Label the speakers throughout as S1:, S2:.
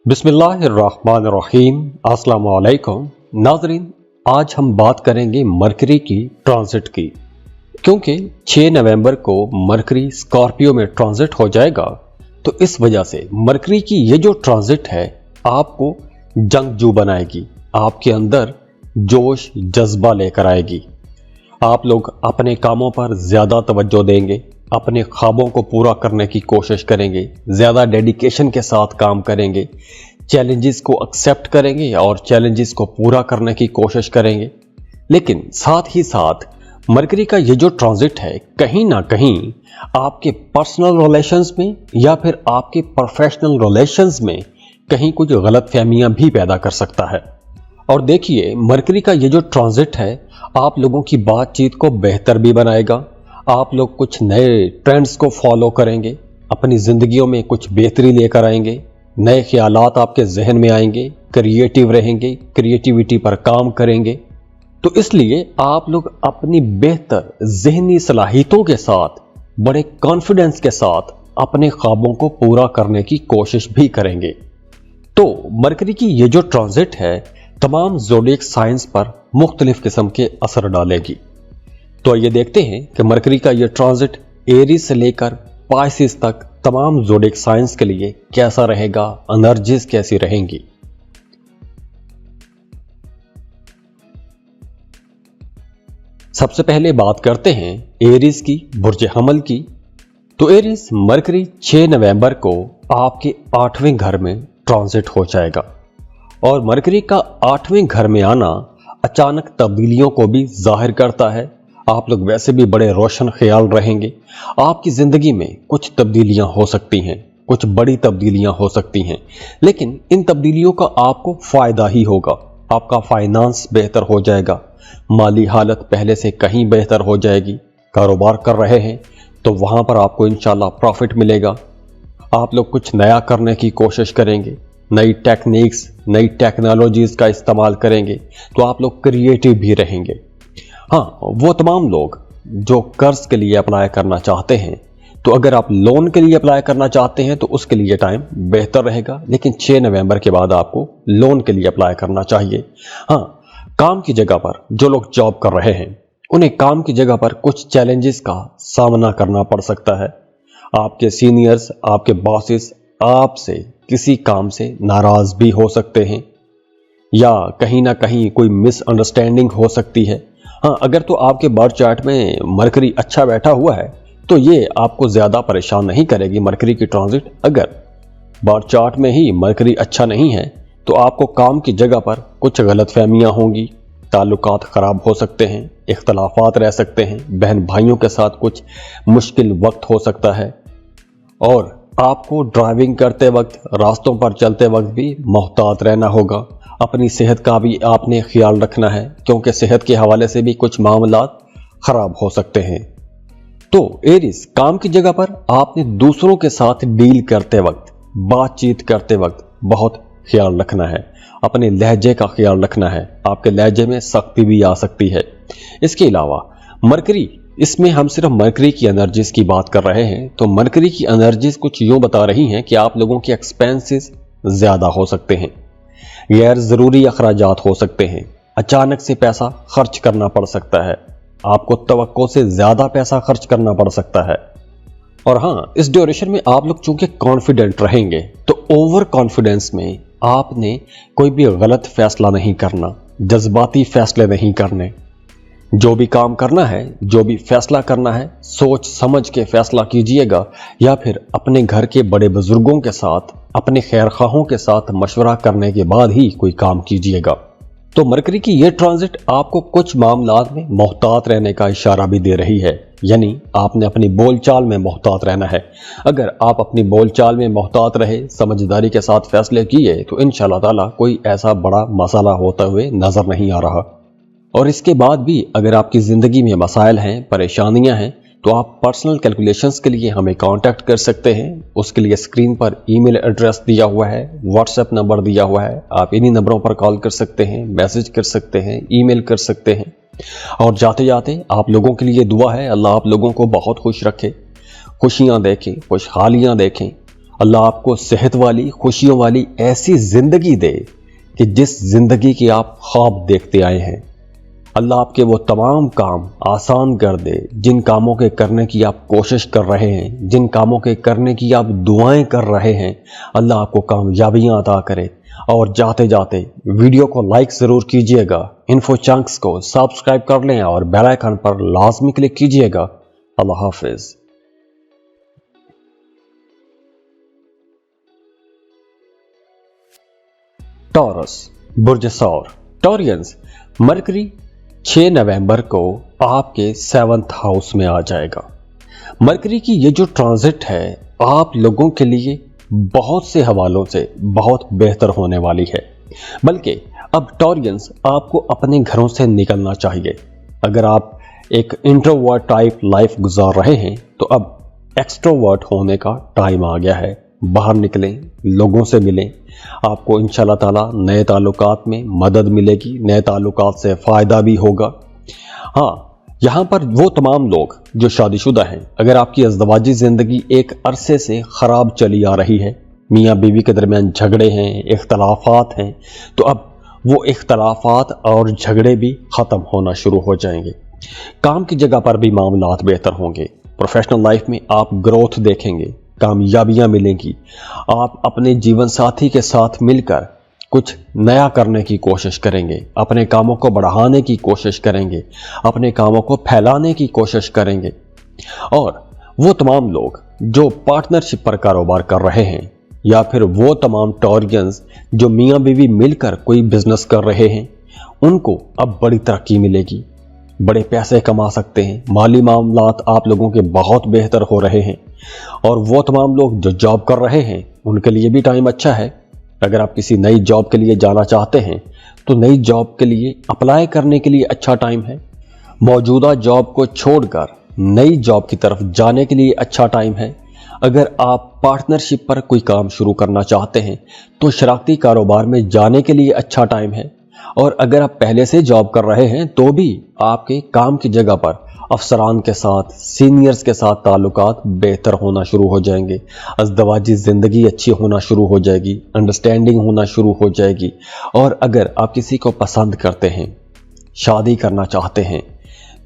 S1: बिस्मिल्लाहिर्रहमानिर्रहीम। अस्सलाम वालेकुम नाज़रीन, आज हम बात करेंगे मरकरी की ट्रांजिट की। क्योंकि 6 नवंबर को मरकरी स्कॉर्पियो में ट्रांजिट हो जाएगा, तो इस वजह से मरकरी की ये जो ट्रांजिट है आपको जंगजू बनाएगी, आपके अंदर जोश जज्बा लेकर आएगी। आप लोग अपने कामों पर ज़्यादा तवज्जो देंगे, अपने ख्वाबों को पूरा करने की कोशिश करेंगे, ज़्यादा डेडिकेशन के साथ काम करेंगे, चैलेंजेस को एक्सेप्ट करेंगे और चैलेंजेस को पूरा करने की कोशिश करेंगे। लेकिन साथ ही साथ मरकरी का ये जो ट्रांजिट है कहीं ना कहीं आपके पर्सनल रिलेशंस में या फिर आपके प्रोफेशनल रिलेशंस में कहीं कुछ गलतफहमियां भी पैदा कर सकता है। और देखिए, मरकरी का ये जो ट्रांजिट है आप लोगों की बातचीत को बेहतर भी बनाएगा। आप लोग कुछ नए ट्रेंड्स को फॉलो करेंगे, अपनी ज़िंदगियों में कुछ बेहतरी लेकर आएंगे, नए ख्यालात आपके जहन में आएंगे, क्रिएटिव रहेंगे, क्रिएटिविटी पर काम करेंगे। तो इसलिए आप लोग अपनी बेहतर ज़हनी सलाहियतों के साथ, बड़े कॉन्फिडेंस के साथ अपने ख्वाबों को पूरा करने की कोशिश भी करेंगे। तो मरकरी की ये जो ट्रांजिट है तमाम ज़ोडिएक साइंस पर मुख्तलिफ किस्म के असर डालेगी। तो ये देखते हैं कि मरकरी का ये ट्रांजिट एरीज से लेकर पाइसिस तक तमाम ज़ोडिएक साइंस के लिए कैसा रहेगा, एनर्जीज कैसी रहेंगी। सबसे पहले बात करते हैं एरीज की, बुर्ज हमल की। तो एरीज मरकरी 6 नवंबर को आपके 8वें घर में ट्रांजिट हो जाएगा और मरकरी का 8वें घर में आना अचानक तब्दीलियों को भी जाहिर करता है। आप लोग वैसे भी बड़े रोशन ख्याल रहेंगे। आपकी ज़िंदगी में कुछ तब्दीलियां हो सकती हैं, कुछ बड़ी तब्दीलियां हो सकती हैं, लेकिन इन तब्दीलियों का आपको फ़ायदा ही होगा। आपका फाइनेंस बेहतर हो जाएगा, माली हालत पहले से कहीं बेहतर हो जाएगी। कारोबार कर रहे हैं तो वहाँ पर आपको इंशाल्लाह प्रॉफिट मिलेगा। आप लोग कुछ नया करने की कोशिश करेंगे, नई टेक्निक्स, नई टेक्नोलॉजीज़ का इस्तेमाल करेंगे, तो आप लोग क्रिएटिव भी रहेंगे। हाँ, वो तमाम लोग जो कर्ज के लिए अप्लाई करना चाहते हैं, तो अगर आप लोन के लिए अप्लाई करना चाहते हैं तो उसके लिए टाइम बेहतर रहेगा, लेकिन 6 नवंबर के बाद आपको लोन के लिए अप्लाई करना चाहिए। हाँ, काम की जगह पर जो लोग जॉब कर रहे हैं उन्हें काम की जगह पर कुछ चैलेंजेस का सामना करना पड़ सकता है। आपके सीनियर्स, आपके बॉसेस आपसे किसी काम से नाराज भी हो सकते हैं या कहीं ना कहीं कोई मिसअंडरस्टैंडिंग हो सकती है। हाँ, अगर तो आपके बर्थ चार्ट में मरकरी अच्छा बैठा हुआ है तो ये आपको ज़्यादा परेशान नहीं करेगी मरकरी की ट्रांजिट। अगर बर्थ चार्ट में ही मरकरी अच्छा नहीं है तो आपको काम की जगह पर कुछ गलतफहमियां होंगी, ताल्लुकात ख़राब हो सकते हैं, इख्तलाफात रह सकते हैं, बहन भाइयों के साथ कुछ मुश्किल वक्त हो सकता है। और आपको ड्राइविंग करते वक्त, रास्तों पर चलते वक्त भी मोहतात रहना होगा। अपनी सेहत का भी आपने ख्याल रखना है, क्योंकि सेहत के हवाले से भी कुछ मामलात ख़राब हो सकते हैं। तो एरीज, काम की जगह पर आपने दूसरों के साथ डील करते वक्त, बातचीत करते वक्त बहुत ख्याल रखना है। अपने लहजे का ख्याल रखना है, आपके लहजे में सख्ती भी आ सकती है। इसके अलावा मरकरी, इसमें हम सिर्फ मरकरी की एनर्जीज की बात कर रहे हैं, तो मरकरी की एनर्जीज कुछ यूं बता रही हैं कि आप लोगों के एक्सपेंसेस ज़्यादा हो सकते हैं, गैर ज़रूरी अखराजात हो सकते हैं, अचानक से पैसा खर्च करना पड़ सकता है, आपको तवक्को से ज़्यादा पैसा खर्च करना पड़ सकता है। और हाँ, इस ड्यूरेशन में आप लोग चूंकि कॉन्फिडेंट रहेंगे तो ओवर कॉन्फिडेंस में आपने कोई भी गलत फैसला नहीं करना, जज्बाती फैसले नहीं करने। जो भी काम करना है, जो भी फैसला करना है, सोच समझ के फैसला कीजिएगा या फिर अपने घर के बड़े बुजुर्गों के साथ, अपने खैरख्वाहों के साथ मशवरा करने के बाद ही कोई काम कीजिएगा। तो मरकरी की ये ट्रांजिट आपको कुछ मामलात में मोहतात रहने का इशारा भी दे रही है, यानी आपने अपनी बोलचाल में मोहतात रहना है। अगर आप अपनी बोलचाल में मोहतात रहे, समझदारी के साथ फैसले किए, तो इंशाअल्लाह ताला कोई ऐसा बड़ा मसला होता हुए नजर नहीं आ रहा। और इसके बाद भी अगर आपकी ज़िंदगी में मसाइल हैं, परेशानियां हैं, तो आप पर्सनल कैलकुलेशंस के लिए हमें कांटेक्ट कर सकते हैं। उसके लिए स्क्रीन पर ईमेल एड्रेस दिया हुआ है, व्हाट्सएप नंबर दिया हुआ है, आप इन्हीं नंबरों पर कॉल कर सकते हैं, मैसेज कर सकते हैं, ईमेल कर सकते हैं। और जाते जाते आप लोगों के लिए दुआ है, अल्लाह आप लोगों को बहुत खुश रखे, खुशियाँ देखें, खुशहालियाँ देखें, अल्लाह आपको सेहत वाली, खुशियों वाली ऐसी जिंदगी दे कि जिस जिंदगी की आप ख्वाब देखते आए हैं। अल्लाह आपके वो तमाम काम आसान कर दे जिन कामों के करने की आप कोशिश कर रहे हैं, जिन कामों के करने की आप दुआएं कर रहे हैं। अल्लाह आपको कामयाबियां अता करे। और जाते जाते वीडियो को लाइक ज़रूर कीजिएगा, इन्फो चंक्स को सब्सक्राइब कर लें और बेल आइकन पर लाजमी क्लिक कीजिएगा। अल्लाह हाफिज़। टॉरस बुर्ज सौर। टॉरियंस, मरकरी 6 नवंबर को आपके 7th हाउस में आ जाएगा। मरकरी की ये जो ट्रांजिट है आप लोगों के लिए बहुत से हवालों से बहुत बेहतर होने वाली है। बल्कि अब टॉरियंस आपको अपने घरों से निकलना चाहिए। अगर आप एक इंट्रोवर्ट टाइप लाइफ गुजार रहे हैं तो अब एक्सट्रोवर्ट होने का टाइम आ गया है। बाहर निकलें, लोगों से मिलें। आपको इंशाल्लाह ताला नए ताल्लुकात में मदद मिलेगी, नए ताल्लुकात से फ़ायदा भी होगा। हाँ, यहाँ पर वो तमाम लोग जो शादीशुदा हैं, अगर आपकी अज़दवाजी ज़िंदगी एक अरसे से ख़राब चली आ रही है, मियाँ बीवी के दरमियान झगड़े हैं, इख्तलाफात हैं, तो अब वो इख्तलाफात और झगड़े भी ख़त्म होना शुरू हो जाएंगे। काम की जगह पर भी मामलात बेहतर होंगे। प्रोफेशनल लाइफ में आप ग्रोथ देखेंगे, कामयाबियां मिलेंगी। आप अपने जीवन साथी के साथ मिलकर कुछ नया करने की कोशिश करेंगे, अपने कामों को बढ़ाने की कोशिश करेंगे, अपने कामों को फैलाने की कोशिश करेंगे। और वो तमाम लोग जो पार्टनरशिप पर कारोबार कर रहे हैं या फिर वो तमाम टॉरियंस जो मियाँ बीवी मिलकर कोई बिजनेस कर रहे हैं, उनको अब बड़ी तरक्की मिलेगी, बड़े पैसे कमा सकते हैं। माली मामलात आप लोगों के बहुत बेहतर हो रहे हैं। और वो तमाम लोग जो जॉब कर रहे हैं उनके लिए भी टाइम अच्छा है। अगर आप किसी नई जॉब के लिए जाना चाहते हैं तो नई जॉब के लिए अप्लाई करने के लिए अच्छा टाइम है। मौजूदा जॉब को छोड़कर नई जॉब की तरफ जाने के लिए अच्छा टाइम है। अगर आप पार्टनरशिप पर कोई काम शुरू करना चाहते हैं तो शराकती कारोबार में जाने के लिए अच्छा टाइम है। और अगर आप पहले से जॉब कर रहे हैं तो भी आपके काम की जगह पर अफसरान के साथ, सीनियर्स के साथ ताल्लुकात बेहतर होना शुरू हो जाएंगे। अज़दवाजी ज़िंदगी अच्छी होना शुरू हो जाएगी, अंडरस्टैंडिंग होना शुरू हो जाएगी। और अगर आप किसी को पसंद करते हैं, शादी करना चाहते हैं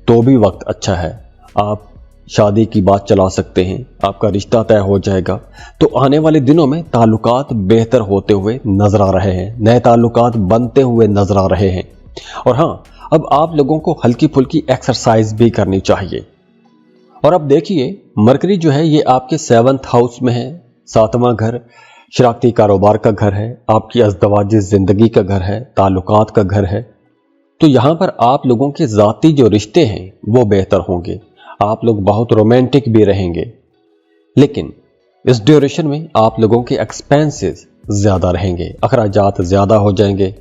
S1: तो भी वक्त अच्छा है। आप शादी की बात चला सकते हैं, आपका रिश्ता तय हो जाएगा। तो आने वाले दिनों में ताल्लुकात बेहतर होते हुए नजर आ रहे हैं, नए ताल्लुकात बनते हुए नजर आ रहे हैं। और हाँ, अब आप लोगों को हल्की फुल्की एक्सरसाइज भी करनी चाहिए। और अब देखिए, मरकरी जो है ये आपके 7th हाउस में है। 7वां घर शराकती कारोबार का घर है, आपकी अज़दवाजी ज़िंदगी का घर है, ताल्लुकात का घर है। तो यहाँ पर आप लोगों के ज़ाती जो रिश्ते हैं वो बेहतर होंगे। आप लोग बहुत रोमांटिक भी रहेंगे। लेकिन इस ड्यूरेशन में आप लोगों के एक्सपेंसेस ज़्यादा रहेंगे, अखराजात ज़्यादा हो जाएंगे,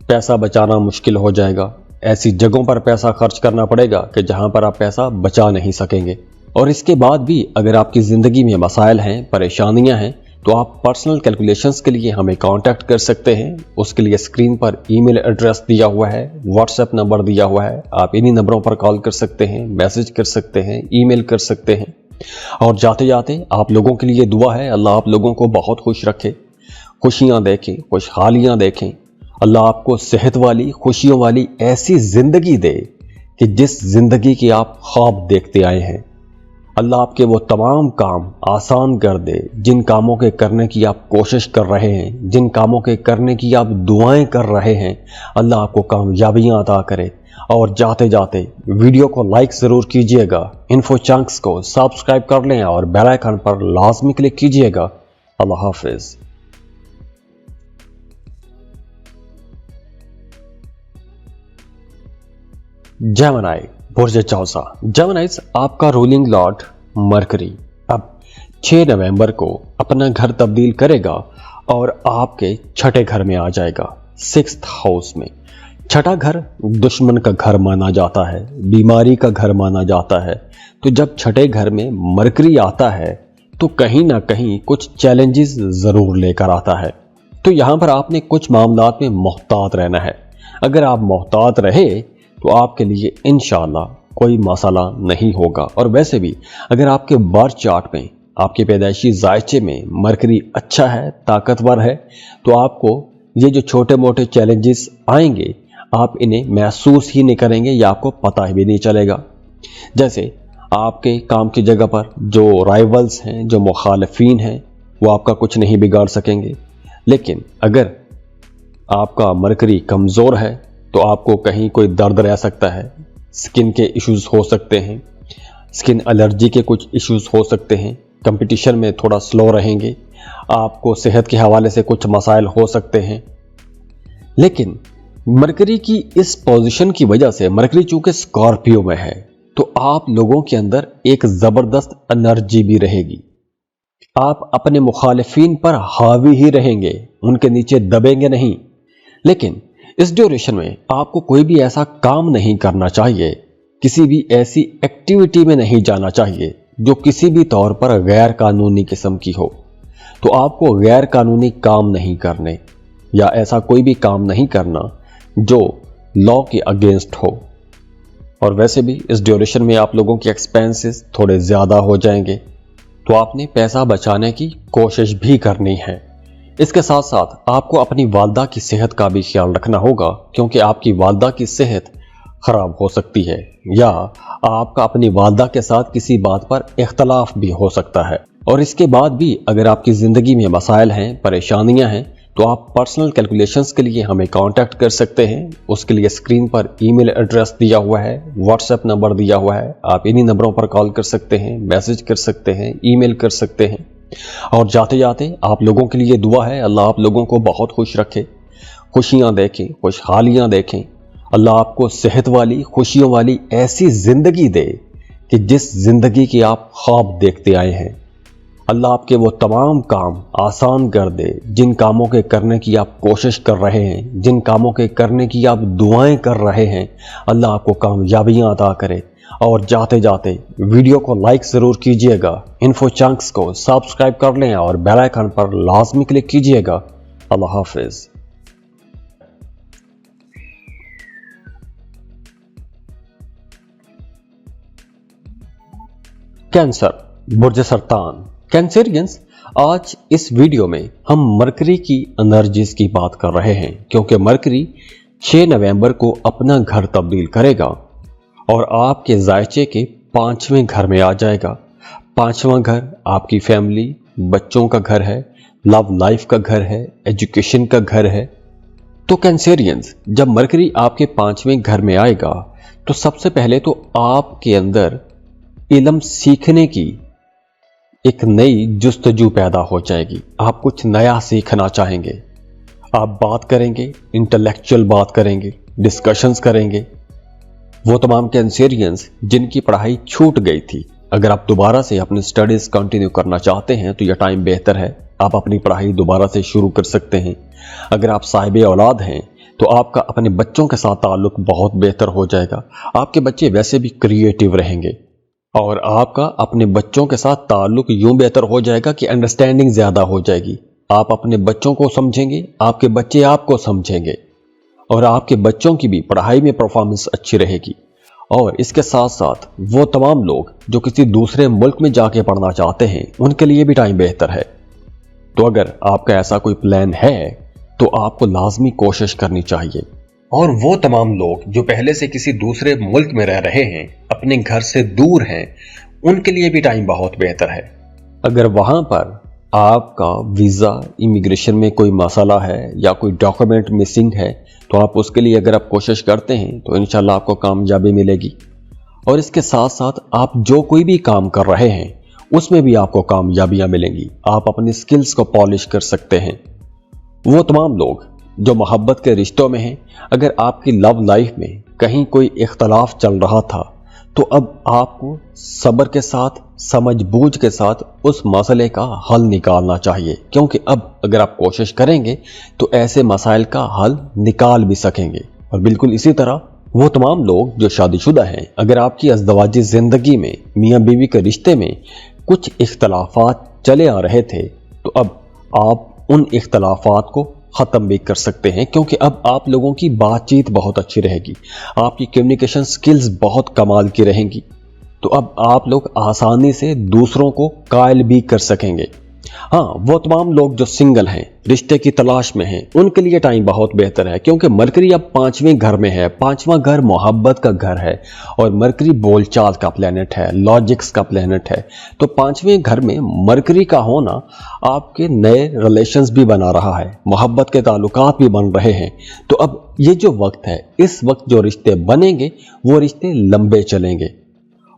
S1: पैसा बचाना मुश्किल हो जाएगा। ऐसी जगहों पर पैसा खर्च करना पड़ेगा कि जहां पर आप पैसा बचा नहीं सकेंगे। और इसके बाद भी अगर आपकी ज़िंदगी में मसाइल हैं, परेशानियां हैं, तो आप पर्सनल कैलकुलेशंस के लिए हमें कांटेक्ट कर सकते हैं। उसके लिए स्क्रीन पर ईमेल एड्रेस दिया हुआ है, व्हाट्सएप नंबर दिया हुआ है। आप इन्हीं नंबरों पर कॉल कर सकते हैं, मैसेज कर सकते हैं, ईमेल कर सकते हैं। और जाते जाते आप लोगों के लिए दुआ है, अल्लाह आप लोगों को बहुत खुश रखे, खुशियाँ देखें, खुशहालियाँ देखें। अल्लाह आपको सेहत वाली, खुशियों वाली ऐसी जिंदगी दे कि जिस जिंदगी की आप ख्वाब देखते आए हैं। अल्लाह आपके वो तमाम काम आसान कर दे जिन कामों के करने की आप कोशिश कर रहे हैं, जिन कामों के करने की आप दुआएं कर रहे हैं। अल्लाह आपको कामयाबियां अता करे। और जाते जाते वीडियो को लाइक ज़रूर कीजिएगा, इन्फो चंक्स को सब्सक्राइब कर लें और बेल आइकन पर लाजमी क्लिक कीजिएगा। अल्लाह हाफिज़। जेमिनी बुर्ज चौसा। जेमिनीज, आपका रूलिंग लॉर्ड मरकरी अब 6 नवंबर को अपना घर तब्दील करेगा और आपके छठे घर में आ जाएगा, 6th हाउस में। छठा घर दुश्मन का घर माना जाता है, बीमारी का घर माना जाता है। तो जब छठे घर में मरकरी आता है तो कहीं ना कहीं कुछ चैलेंजेस जरूर लेकर आता है। तो यहां पर आपने कुछ मामलात में मोहतात रहना है। अगर आप मोहतात रहे तो आपके लिए इंशाअल्लाह कोई मसला नहीं होगा। और वैसे भी अगर आपके बर्थ चार्ट में आपके पैदाइशी जायचे में मरकरी अच्छा है, ताकतवर है, तो आपको ये जो छोटे मोटे चैलेंजेस आएंगे आप इन्हें महसूस ही नहीं करेंगे या आपको पता भी नहीं चलेगा। जैसे आपके काम की जगह पर जो राइवल्स हैं, जो मुखालफीन हैं, वो आपका कुछ नहीं बिगाड़ सकेंगे। लेकिन अगर आपका मरकरी कमज़ोर है तो आपको कहीं कोई दर्द रह सकता है, स्किन के इश्यूज़ हो सकते हैं, स्किन एलर्जी के कुछ इश्यूज़ हो सकते हैं, कंपटीशन में थोड़ा स्लो रहेंगे, आपको सेहत के हवाले से कुछ मसाइल हो सकते हैं। लेकिन मरकरी की इस पोजीशन की वजह से, मरकरी चूंकि स्कॉर्पियो में है, तो आप लोगों के अंदर एक ज़बरदस्त एनर्जी भी रहेगी। आप अपने मुखालिफिन पर हावी ही रहेंगे, उनके नीचे दबेंगे नहीं। लेकिन इस ड्यूरेशन में आपको कोई भी ऐसा काम नहीं करना चाहिए, किसी भी ऐसी एक्टिविटी में नहीं जाना चाहिए जो किसी भी तौर पर गैर कानूनी किस्म की हो। तो आपको गैर कानूनी काम नहीं करने या ऐसा कोई भी काम नहीं करना जो लॉ के अगेंस्ट हो। और वैसे भी इस ड्यूरेशन में आप लोगों के एक्सपेंसेस थोड़े ज़्यादा हो जाएंगे, तो आपने पैसा बचाने की कोशिश भी करनी है। इसके साथ साथ आपको अपनी वालदा की सेहत का भी ख्याल रखना होगा, क्योंकि आपकी वालदा की सेहत ख़राब हो सकती है या आपका अपनी वालदा के साथ किसी बात पर इख्तलाफ भी हो सकता है। और इसके बाद भी अगर आपकी ज़िंदगी में मसाइल हैं, परेशानियां हैं, तो आप पर्सनल कैलकुलेशंस के लिए हमें कांटेक्ट कर सकते हैं। उसके लिए स्क्रीन पर ईमेल एड्रेस दिया हुआ है, व्हाट्सएप नंबर दिया हुआ है, आप इन्हीं नंबरों पर कॉल कर सकते हैं, मैसेज कर सकते हैं, ईमेल कर सकते हैं। और जाते जाते आप लोगों के लिए दुआ है, अल्लाह आप लोगों को बहुत खुश रखे, खुशियाँ देखें, खुशहालियाँ देखें। अल्लाह आपको सेहत वाली, खुशियों वाली ऐसी ज़िंदगी दे कि जिस ज़िंदगी की आप ख्वाब देखते आए हैं। अल्लाह आपके वो तमाम काम आसान कर दे जिन कामों के करने की आप कोशिश कर रहे हैं, जिन कामों के करने की आप दुआएं कर रहे हैं। अल्लाह आपको कामयाबियां अता करे। और जाते जाते वीडियो को लाइक ज़रूर कीजिएगा, इन्फो चंक्स को सब्सक्राइब कर लें और बेल आइकन पर लाजमी क्लिक कीजिएगा। अल्लाह हाफिज़। कैंसर, बुर्ज सरतान, कैंसरियंस, आज इस वीडियो में हम मरकरी की एनर्जीज की बात कर रहे हैं, क्योंकि मरकरी 6 नवंबर को अपना घर तब्दील करेगा और आपके जायचे के 5वें घर में आ जाएगा। 5वां घर आपकी फैमिली, बच्चों का घर है, लव लाइफ का घर है, एजुकेशन का घर है। तो कैंसरियंस, जब मरकरी आपके 5वें घर में आएगा तो सबसे पहले तो आपके अंदर इल्म सीखने की एक नई जुस्तजू पैदा हो जाएगी। आप कुछ नया सीखना चाहेंगे, आप बात करेंगे, इंटेलेक्चुअल बात करेंगे, डिस्कशंस करेंगे। वो तमाम कैंसरियंस जिनकी पढ़ाई छूट गई थी, अगर आप दोबारा से अपनी स्टडीज कंटिन्यू करना चाहते हैं तो यह टाइम बेहतर है, आप अपनी पढ़ाई दोबारा से शुरू कर सकते हैं। अगर आप साहिब औलाद हैं तो आपका अपने बच्चों के साथ ताल्लुक बहुत बेहतर हो जाएगा। आपके बच्चे वैसे भी क्रिएटिव रहेंगे और आपका अपने बच्चों के साथ ताल्लुक यूं बेहतर हो जाएगा कि अंडरस्टैंडिंग ज़्यादा हो जाएगी। आप अपने बच्चों को समझेंगे, आपके बच्चे आपको समझेंगे और आपके बच्चों की भी पढ़ाई में परफॉर्मेंस अच्छी रहेगी। और इसके साथ साथ वो तमाम लोग जो किसी दूसरे मुल्क में जाके पढ़ना चाहते हैं, उनके लिए भी टाइम बेहतर है। तो अगर आपका ऐसा कोई प्लान है तो आपको लाजमी कोशिश करनी चाहिए। और वो तमाम लोग जो पहले से किसी दूसरे मुल्क में रह रहे हैं, अपने घर से दूर हैं, उनके लिए भी टाइम बहुत बेहतर है। अगर वहां पर आपका वीज़ा, इमिग्रेशन में कोई मसला है या कोई डॉक्यूमेंट मिसिंग है, तो आप उसके लिए अगर आप कोशिश करते हैं तो इंशाल्लाह आपको कामयाबी मिलेगी। और इसके साथ साथ आप जो कोई भी काम कर रहे हैं उसमें भी आपको कामयाबियां मिलेंगी। आप अपनी स्किल्स को पॉलिश कर सकते हैं। वो तमाम लोग जो मोहब्बत के रिश्तों में हैं, अगर आपकी लव लाइफ में कहीं कोई इख्तलाफ चल रहा था तो अब आपको सब्र के साथ, समझ बूझ के साथ उस मसले का हल निकालना चाहिए, क्योंकि अब अगर आप कोशिश करेंगे तो ऐसे मसाइल का हल निकाल भी सकेंगे। और बिल्कुल इसी तरह वो तमाम लोग जो शादीशुदा हैं, अगर आपकी अज़दवाजी ज़िंदगी में, मियाँ बीवी के रिश्ते में कुछ इख्तलाफात चले आ रहे थे, तो अब आप उन इख्तलाफात को ख़त्म भी कर सकते हैं, क्योंकि अब आप लोगों की बातचीत बहुत अच्छी रहेगी, आपकी कम्युनिकेशन स्किल्स बहुत कमाल की रहेंगी। तो अब आप लोग आसानी से दूसरों को कायल भी कर सकेंगे। हाँ, वो तमाम लोग जो सिंगल हैं, रिश्ते की तलाश में हैं, उनके लिए टाइम बहुत बेहतर है, क्योंकि मरकरी अब 5वें घर में है। 5वां घर मोहब्बत का घर है और मरकरी बोलचाल का प्लेनेट है, लॉजिक्स का प्लेनेट है। तो 5वें घर में मरकरी का होना आपके नए रिलेशंस भी बना रहा है, मोहब्बत के ताल्लुकात भी बन रहे हैं। तो अब ये जो वक्त है, इस वक्त जो रिश्ते बनेंगे वो रिश्ते लंबे चलेंगे।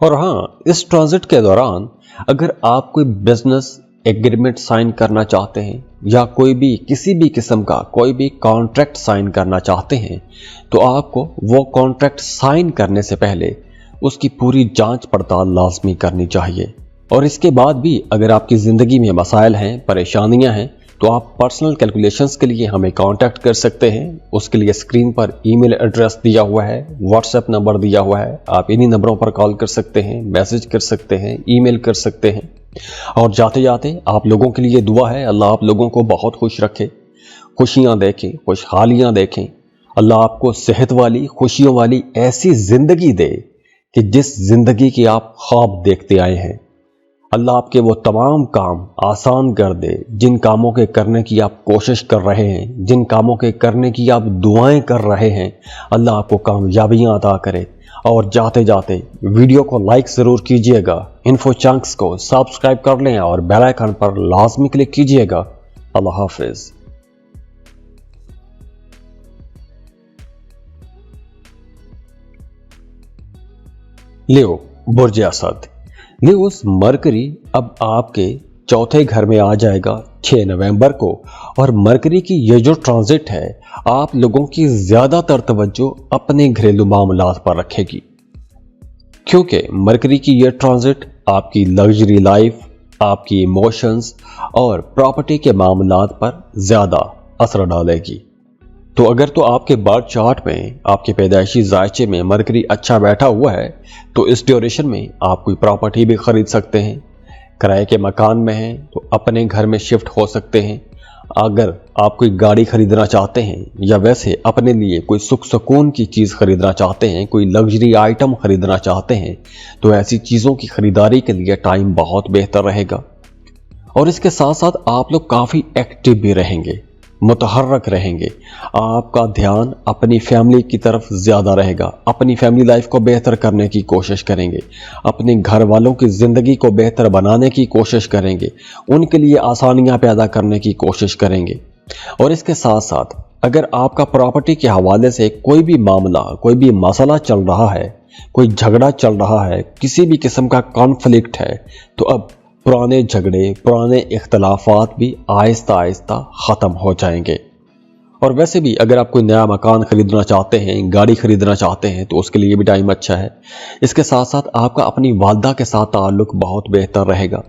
S1: और हाँ, इस ट्रांजिट के दौरान अगर आप कोई बिजनेस एग्रीमेंट साइन करना चाहते हैं या कोई भी किसी भी किस्म का कोई भी कॉन्ट्रैक्ट साइन करना चाहते हैं, तो आपको वो कॉन्ट्रैक्ट साइन करने से पहले उसकी पूरी जांच पड़ताल लाजमी करनी चाहिए। और इसके बाद भी अगर आपकी ज़िंदगी में मसाइल हैं, परेशानियां हैं, तो आप पर्सनल कैलकुलेशंस के लिए हमें कांटेक्ट कर सकते हैं। उसके लिए स्क्रीन पर ईमेल एड्रेस दिया हुआ है, व्हाट्सएप नंबर दिया हुआ है, आप इन्हीं नंबरों पर कॉल कर सकते हैं, मैसेज कर सकते हैं, ईमेल कर सकते हैं। और जाते जाते आप लोगों के लिए दुआ है, अल्लाह आप लोगों को बहुत खुश रखे, खुशियां देखें, खुशहालियां देखें। अल्लाह आपको सेहत वाली, खुशियों वाली ऐसी जिंदगी दे कि जिस जिंदगी की आप ख्वाब देखते आए हैं। अल्लाह आपके वो तमाम काम आसान कर दे जिन कामों के करने की आप कोशिश कर रहे हैं, जिन कामों के करने की आप दुआएं कर रहे हैं। अल्लाह आपको कामयाबियां अता करे। और जाते जाते वीडियो को लाइक ज़रूर कीजिएगा, इन्फो चंक्स को सब्सक्राइब कर लें और बेल आइकन पर लाजमी क्लिक कीजिएगा। अल्लाह हाफिज। लियो बुर्ज असद। लियोस मरकरी अब आपके चौथे घर में आ जाएगा 6 नवंबर को। और मरकरी की ये जो ट्रांजिट है, आप लोगों की ज्यादातर तवज्जो अपने घरेलू मामलात पर रखेगी, क्योंकि मरकरी की ये ट्रांजिट आपकी लग्जरी लाइफ, आपकी इमोशंस और प्रॉपर्टी के मामलात पर ज्यादा असर डालेगी। तो अगर तो आपके बर्थ चार्ट में, आपके पैदाइशी जायचे में मरकरी अच्छा बैठा हुआ है, तो इस ड्यूरेशन में आप कोई प्रॉपर्टी भी खरीद सकते हैं। किराए के मकान में हैं तो अपने घर में शिफ्ट हो सकते हैं। अगर आप कोई गाड़ी खरीदना चाहते हैं या वैसे अपने लिए कोई सुख सुकून की चीज़ खरीदना चाहते हैं, कोई लग्जरी आइटम खरीदना चाहते हैं, तो ऐसी चीज़ों की खरीदारी के लिए टाइम बहुत बेहतर रहेगा। और इसके साथ साथ आप लोग काफ़ी एक्टिव भी रहेंगे, मुतहर्रक रहेंगे। आपका ध्यान अपनी फैमिली की तरफ ज़्यादा रहेगा, अपनी फैमिली लाइफ को बेहतर करने की कोशिश करेंगे, अपने घर वालों की ज़िंदगी को बेहतर बनाने की कोशिश करेंगे, उनके लिए आसानियां पैदा करने की कोशिश करेंगे। और इसके साथ साथ अगर आपका प्रॉपर्टी के हवाले से कोई भी मामला, कोई भी मसला चल रहा है, कोई झगड़ा चल रहा है, किसी भी किस्म का कॉन्फ्लिक्ट है, तो अब पुराने झगड़े, पुराने इख्तलाफात भी आहिस्ता आहिस्ता ख़त्म हो जाएंगे। और वैसे भी अगर आप कोई नया मकान खरीदना चाहते हैं, गाड़ी खरीदना चाहते हैं, तो उसके लिए भी टाइम अच्छा है। इसके साथ साथ आपका अपनी वालदा के साथ ताल्लुक बहुत बेहतर रहेगा।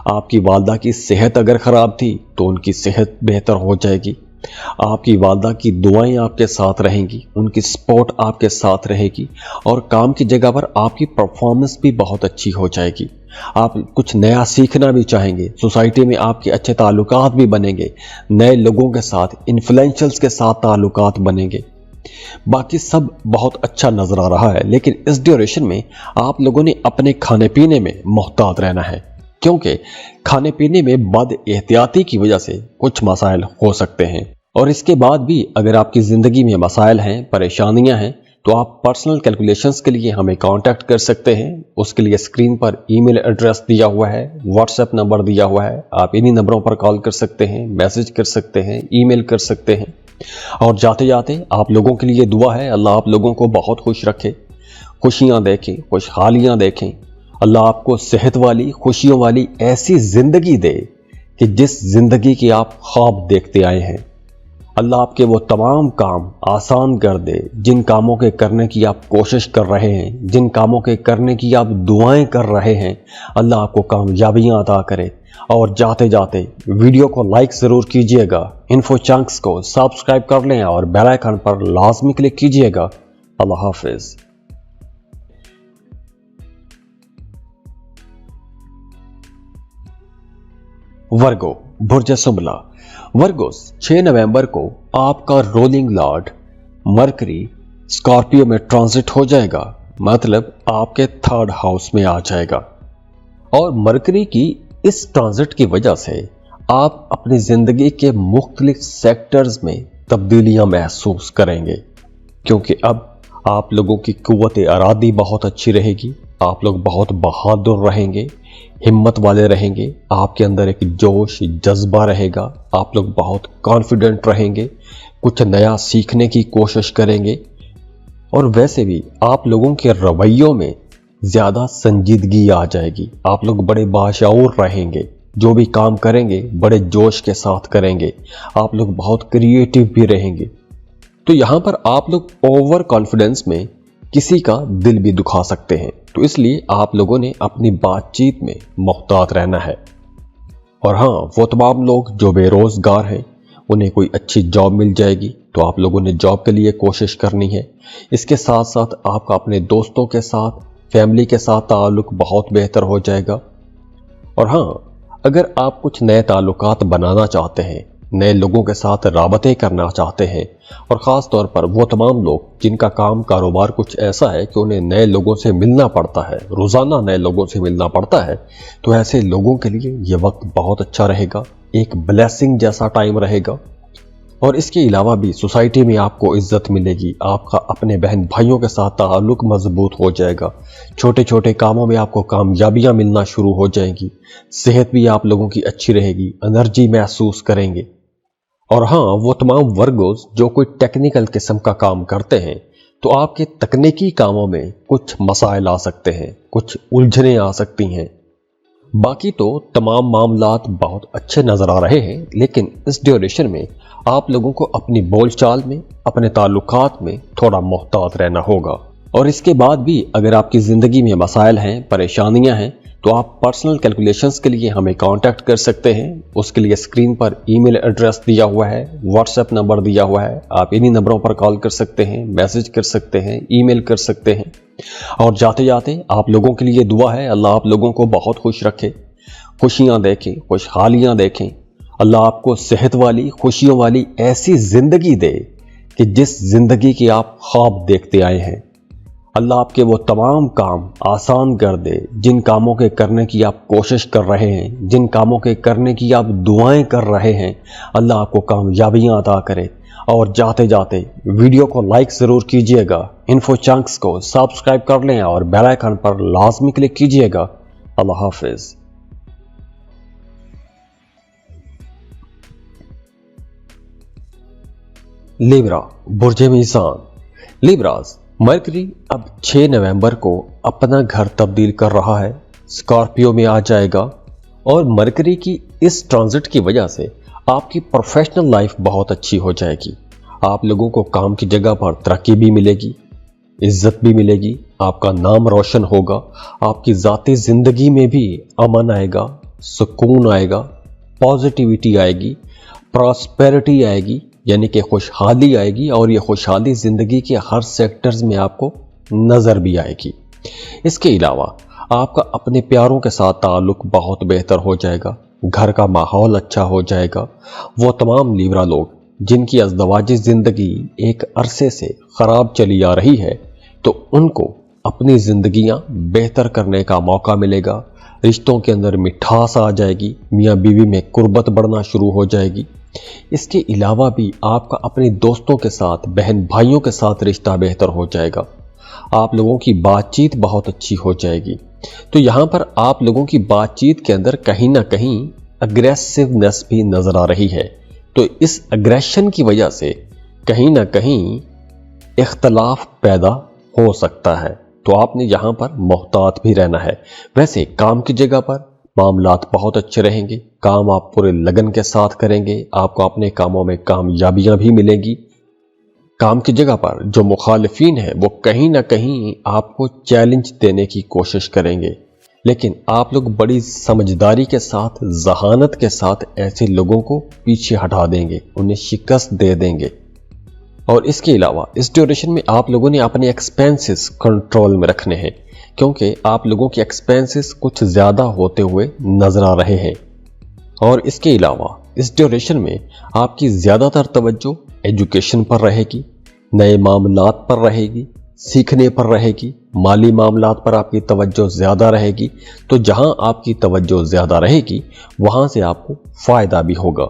S1: आपकी वालदा की सेहत अगर ख़राब थी तो उनकी सेहत बेहतर हो जाएगी। आपकी वालदा की दुआएं आपके साथ रहेंगी, उनकी सपोर्ट आपके साथ रहेगी। और काम की जगह पर आपकी परफॉर्मेंस भी बहुत अच्छी हो जाएगी। आप कुछ नया सीखना भी चाहेंगे, सोसाइटी में आपके अच्छे ताल्लुकात भी बनेंगे, नए लोगों के साथ, इन्फ्लुएंशल्स के साथ ताल्लुकात बनेंगे। बाकी सब बहुत अच्छा नजर आ रहा है, लेकिन इस ड्यूरेशन में आप लोगों ने अपने खाने पीने में मोहतात रहना है, क्योंकि खाने पीने में बद एहतियाती की वजह से कुछ मसाइल हो सकते हैं। और इसके बाद भी अगर आपकी ज़िंदगी में मसाइल हैं, परेशानियां हैं, तो आप पर्सनल कैलकुलेशंस के लिए हमें कांटेक्ट कर सकते हैं। उसके लिए स्क्रीन पर ईमेल एड्रेस दिया हुआ है, व्हाट्सएप नंबर दिया हुआ है, आप इन्हीं नंबरों पर कॉल कर सकते हैं, मैसेज कर सकते हैं, ईमेल कर सकते हैं। और जाते जाते आप लोगों के लिए दुआ है, अल्लाह आप लोगों को बहुत खुश रखे, खुशियां देखें, खुशहालियां देखें। अल्लाह आपको सेहत वाली, खुशियों वाली ऐसी जिंदगी दे कि जिस जिंदगी की आप ख्वाब देखते आए हैं। अल्लाह आपके वो तमाम काम आसान कर दे जिन कामों के करने की आप कोशिश कर रहे हैं, जिन कामों के करने की आप दुआएं कर रहे हैं। अल्लाह आपको कामयाबियां अता करे। और जाते जाते वीडियो को लाइक ज़रूर कीजिएगा, इन्फो चंक्स को सब्सक्राइब कर लें और बेल आइकन पर लाजमी क्लिक कीजिएगा। अल्लाह हाफिज। वर्गो बुर्ज सुमला। वर्गोस 6 नवंबर को आपका रोलिंग लॉर्ड मरकरी स्कॉर्पियो में ट्रांजिट हो जाएगा। मतलब आपके 3rd हाउस में आ जाएगा। और मरकरी की इस ट्रांजिट की वजह से आप अपनी जिंदगी के मुख्तलिफ सेक्टर्स में तब्दीलियां महसूस करेंगे, क्योंकि अब आप लोगों की कुव्वत इरादी बहुत अच्छी रहेगी, आप लोग बहुत बहादुर रहेंगे, हिम्मत वाले रहेंगे, आपके अंदर एक जोश जज्बा रहेगा, आप लोग बहुत कॉन्फिडेंट रहेंगे, कुछ नया सीखने की कोशिश करेंगे। और वैसे भी आप लोगों के रवैयों में ज़्यादा संजीदगी आ जाएगी, आप लोग बड़े बाशऊर रहेंगे, जो भी काम करेंगे बड़े जोश के साथ करेंगे, आप लोग बहुत क्रिएटिव भी रहेंगे। तो यहाँ पर आप लोग ओवर कॉन्फिडेंस में किसी का दिल भी दुखा सकते हैं, तो इसलिए आप लोगों ने अपनी बातचीत में मुहतात रहना है। और हाँ, वो तमाम लोग जो बेरोजगार हैं उन्हें कोई अच्छी जॉब मिल जाएगी, तो आप लोगों ने जॉब के लिए कोशिश करनी है। इसके साथ साथ आपका अपने दोस्तों के साथ, फैमिली के साथ ताल्लुक बहुत बेहतर हो जाएगा। और हाँ, अगर आप कुछ नए ताल्लुकात बनाना चाहते हैं, नए लोगों के साथ राबते करना चाहते हैं, और ख़ास तौर पर वो तमाम लोग जिनका काम कारोबार कुछ ऐसा है कि उन्हें नए लोगों से मिलना पड़ता है, रोज़ाना नए लोगों से मिलना पड़ता है, तो ऐसे लोगों के लिए ये वक्त बहुत अच्छा रहेगा, एक ब्लेसिंग जैसा टाइम रहेगा। और इसके अलावा भी सोसाइटी में आपको इज्जत मिलेगी, आपका अपने बहन भाइयों के साथ ताल्लुक मजबूत हो जाएगा, छोटे छोटे कामों में आपको कामयाबियां मिलना शुरू हो जाएंगी, सेहत भी आप लोगों की अच्छी रहेगी, एनर्जी महसूस करेंगे। और हाँ, वो तमाम वर्गोस जो कोई टेक्निकल किस्म का काम करते हैं, तो आपके तकनीकी कामों में कुछ मसाइल आ सकते हैं, कुछ उलझनें आ सकती हैं। बाकी तो तमाम मामलात बहुत अच्छे नजर आ रहे हैं, लेकिन इस ड्यूरेशन में आप लोगों को अपनी बोलचाल में, अपने ताल्लुकात में थोड़ा मुहतात रहना होगा। और इसके बाद भी अगर आपकी ज़िंदगी में मसाइल हैं, परेशानियां हैं, तो आप पर्सनल कैलकुलेशंस के लिए हमें कांटेक्ट कर सकते हैं। उसके लिए स्क्रीन पर ईमेल एड्रेस दिया हुआ है, व्हाट्सएप नंबर दिया हुआ है, आप इन्हीं नंबरों पर कॉल कर सकते हैं, मैसेज कर सकते हैं, ईमेल कर सकते हैं। और जाते जाते आप लोगों के लिए दुआ है, अल्लाह आप लोगों को बहुत खुश रखे, खुशियां देखें, खुशहालियां देखें, अल्लाह आपको सेहत वाली, खुशियों वाली ऐसी जिंदगी दे कि जिस जिंदगी की आप ख्वाब देखते आए हैं। अल्लाह आपके वो तमाम काम आसान कर दे जिन कामों के करने की आप कोशिश कर रहे हैं, जिन कामों के करने की आप दुआएं कर रहे हैं, अल्लाह आपको कामयाबियां अता करे। और जाते जाते वीडियो को लाइक ज़रूर कीजिएगा, इन्फो चंक्स को सब्सक्राइब कर लें और बेल आइकन पर लाजमी क्लिक कीजिएगा। अल्लाह हाफिज़। लिब्रा, बुर्जे मीज़ान। लिब्रास, मरकरी अब 6 नवंबर को अपना घर तब्दील कर रहा है, स्कॉर्पियो में आ जाएगा। और मरकरी की इस ट्रांजिट की वजह से आपकी प्रोफेशनल लाइफ बहुत अच्छी हो जाएगी। आप लोगों को काम की जगह पर तरक्की भी मिलेगी, इज्जत भी मिलेगी, आपका नाम रोशन होगा, आपकी ज़ाती ज़िंदगी में भी अमन आएगा, सुकून आएगा, पॉजिटिविटी आएगी, प्रॉस्पेरिटी आएगी, यानी कि खुशहाली आएगी। और ये खुशहाली ज़िंदगी के हर सेक्टर्स में आपको नज़र भी आएगी। इसके अलावा आपका अपने प्यारों के साथ ताल्लुक बहुत बेहतर हो जाएगा, घर का माहौल अच्छा हो जाएगा। वो तमाम लिब्रा लोग जिनकी अज़दवाजी ज़िंदगी एक अरसे से ख़राब चली आ रही है, तो उनको अपनी ज़िंदगियां बेहतर करने का मौका मिलेगा, रिश्तों के अंदर मिठास आ जाएगी, मियाँ बीवी में कुर्बत बढ़ना शुरू हो जाएगी। इसके अलावा भी आपका अपने दोस्तों के साथ, बहन भाइयों के साथ रिश्ता बेहतर हो जाएगा, आप लोगों की बातचीत बहुत अच्छी हो जाएगी। तो यहाँ पर आप लोगों की बातचीत के अंदर कहीं ना कहीं अग्रेसिवनेस भी नजर आ रही है, तो इस अग्रेशन की वजह से कहीं ना कहीं इख्तलाफ पैदा हो सकता है, तो आपने यहाँ पर मुहतात भी रहना है। वैसे काम की जगह पर मामलात बहुत अच्छे रहेंगे, काम आप पूरे लगन के साथ करेंगे, आपको अपने कामों में कामयाबियां भी मिलेंगी। काम की जगह पर जो मुखालिफिन है वो कहीं ना कहीं आपको चैलेंज देने की कोशिश करेंगे, लेकिन आप लोग बड़ी समझदारी के साथ, जहानत के साथ ऐसे लोगों को पीछे हटा देंगे, उन्हें शिकस्त दे देंगे। और इसके अलावा इस ड्यूरेशन में आप लोगों ने अपने एक्सपेंसेस कंट्रोल में रखने हैं, क्योंकि आप लोगों के एक्सपेंसेस कुछ ज़्यादा होते हुए नजर आ रहे हैं। और इसके अलावा इस ड्यूरेशन में आपकी ज़्यादातर तवज्जो एजुकेशन पर रहेगी, नए मामलात पर रहेगी, सीखने पर रहेगी, माली मामलात पर आपकी तवज्जो ज़्यादा रहेगी। तो जहां आपकी तवज्जो ज़्यादा रहेगी वहां से आपको फ़ायदा भी होगा।